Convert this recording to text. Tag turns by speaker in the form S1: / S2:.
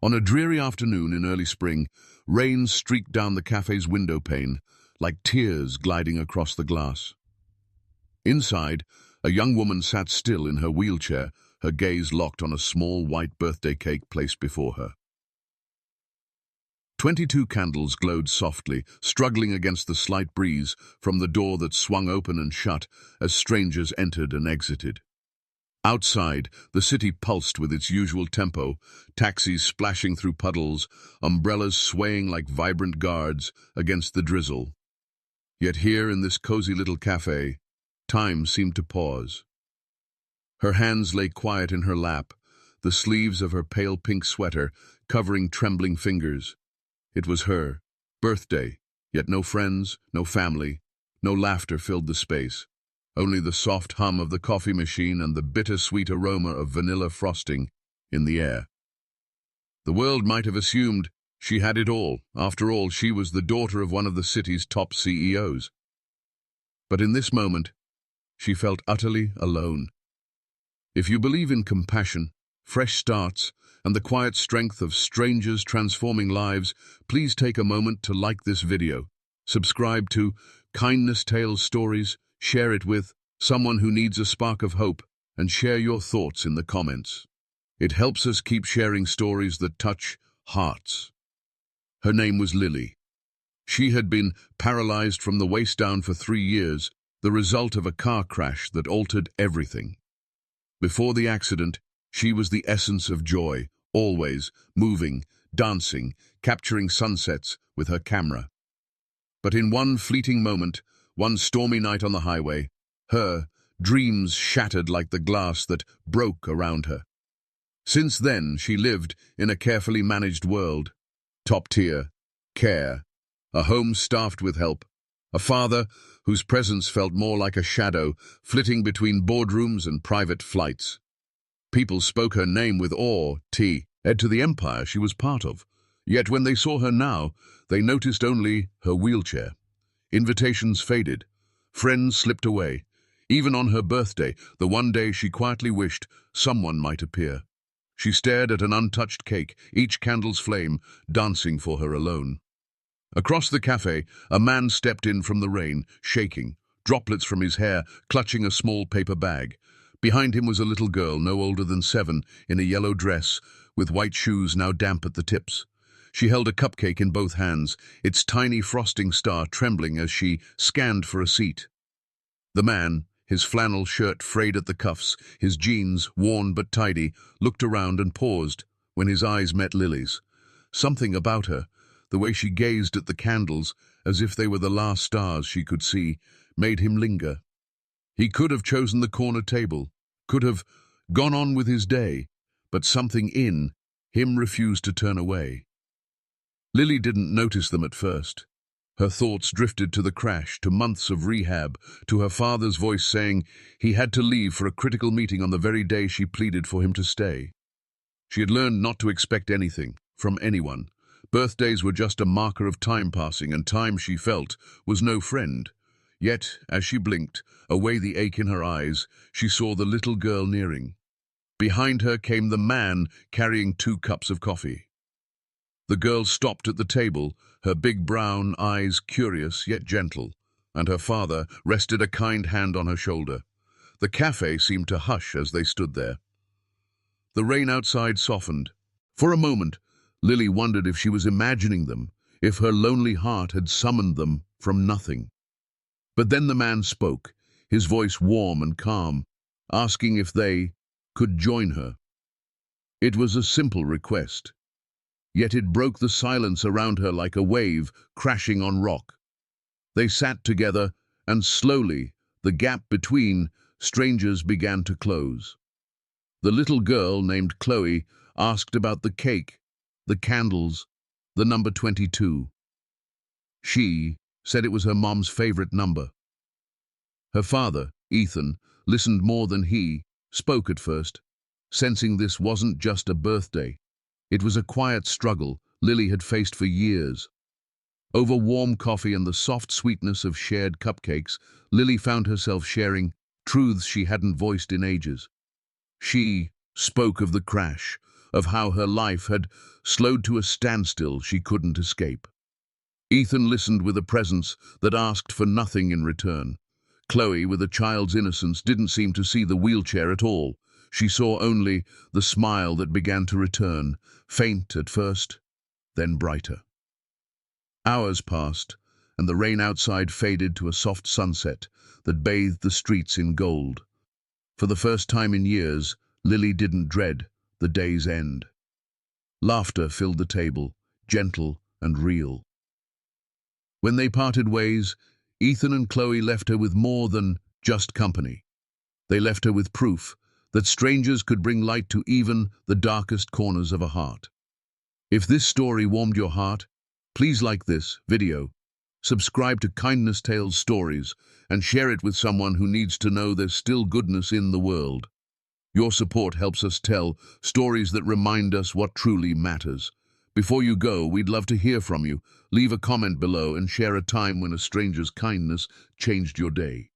S1: On a dreary afternoon in early spring, rain streaked down the cafe's window pane, like tears gliding across the glass. Inside, a young woman sat still in her wheelchair, her gaze locked on a small white birthday cake placed before her. 22 candles glowed softly, struggling against the slight breeze from the door that swung open and shut as strangers entered and exited. Outside, the city pulsed with its usual tempo, taxis splashing through puddles, umbrellas swaying like vibrant guards against the drizzle. Yet here in this cozy little cafe, time seemed to pause. Her hands lay quiet in her lap, the sleeves of her pale pink sweater covering trembling fingers. It was her birthday, yet no friends, no family, no laughter filled the space. Only the soft hum of the coffee machine and the bittersweet aroma of vanilla frosting in the air. The world might have assumed she had it all. After all, she was the daughter of one of the city's top CEOs. But in this moment, she felt utterly alone. If you believe in compassion, fresh starts, and the quiet strength of strangers transforming lives, please take a moment to like this video, subscribe to Kindness Tales Stories, share it with someone who needs a spark of hope, and share your thoughts in the comments. It helps us keep sharing stories that touch hearts. Her name was Lily. She had been paralyzed from the waist down for 3 years, the result of a car crash that altered everything. Before the accident, she was the essence of joy, always moving, dancing, capturing sunsets with her camera. But in one fleeting moment, one stormy night on the highway, her dreams shattered like the glass that broke around her. Since then, she lived in a carefully managed world. Top-tier care, a home staffed with help, a father whose presence felt more like a shadow flitting between boardrooms and private flights. People spoke her name with awe, heir to the empire she was part of. Yet when they saw her now, they noticed only her wheelchair. Invitations faded. Friends slipped away. Even on her birthday, the one day she quietly wished someone might appear. She stared at an untouched cake, each candle's flame dancing for her alone. Across the cafe, a man stepped in from the rain, shaking, droplets from his hair clutching a small paper bag. Behind him was a little girl, no older than 7, in a yellow dress, with white shoes now damp at the tips. She held a cupcake in both hands, its tiny frosting star trembling as she scanned for a seat. The man, his flannel shirt frayed at the cuffs, his jeans worn but tidy, looked around and paused when his eyes met Lily's. Something about her, the way she gazed at the candles as if they were the last stars she could see, made him linger. He could have chosen the corner table, could have gone on with his day, but something in him refused to turn away. Lily didn't notice them at first. Her thoughts drifted to the crash, to months of rehab, to her father's voice saying he had to leave for a critical meeting on the very day she pleaded for him to stay. She had learned not to expect anything from anyone. Birthdays were just a marker of time passing, and time, she felt, was no friend. Yet, as she blinked, away the ache in her eyes, she saw the little girl nearing. Behind her came the man carrying 2 cups of coffee. The girl stopped at the table, her big brown eyes curious yet gentle, and her father rested a kind hand on her shoulder. The cafe seemed to hush as they stood there. The rain outside softened. For a moment, Lily wondered if she was imagining them, if her lonely heart had summoned them from nothing. But then the man spoke, his voice warm and calm, asking if they could join her. It was a simple request. Yet it broke the silence around her like a wave crashing on rock. They sat together, and slowly, the gap between strangers began to close. The little girl, named Chloe, asked about the cake, the candles, the number 22. She said it was her mom's favorite number. Her father, Ethan, listened more than he spoke at first, sensing this wasn't just a birthday. It was a quiet struggle Lily had faced for years. Over warm coffee and the soft sweetness of shared cupcakes, Lily found herself sharing truths she hadn't voiced in ages. She spoke of the crash, of how her life had slowed to a standstill she couldn't escape. Ethan listened with a presence that asked for nothing in return. Chloe, with a child's innocence, didn't seem to see the wheelchair at all. She saw only the smile that began to return, faint at first, then brighter. Hours passed, and the rain outside faded to a soft sunset that bathed the streets in gold. For the first time in years, Lily didn't dread the day's end. Laughter filled the table, gentle and real. When they parted ways, Ethan and Chloe left her with more than just company. They left her with proof that strangers could bring light to even the darkest corners of a heart. If this story warmed your heart, please like this video, subscribe to Kindness Tales Stories, and share it with someone who needs to know there's still goodness in the world. Your support helps us tell stories that remind us what truly matters. Before you go, we'd love to hear from you. Leave a comment below and share a time when a stranger's kindness changed your day.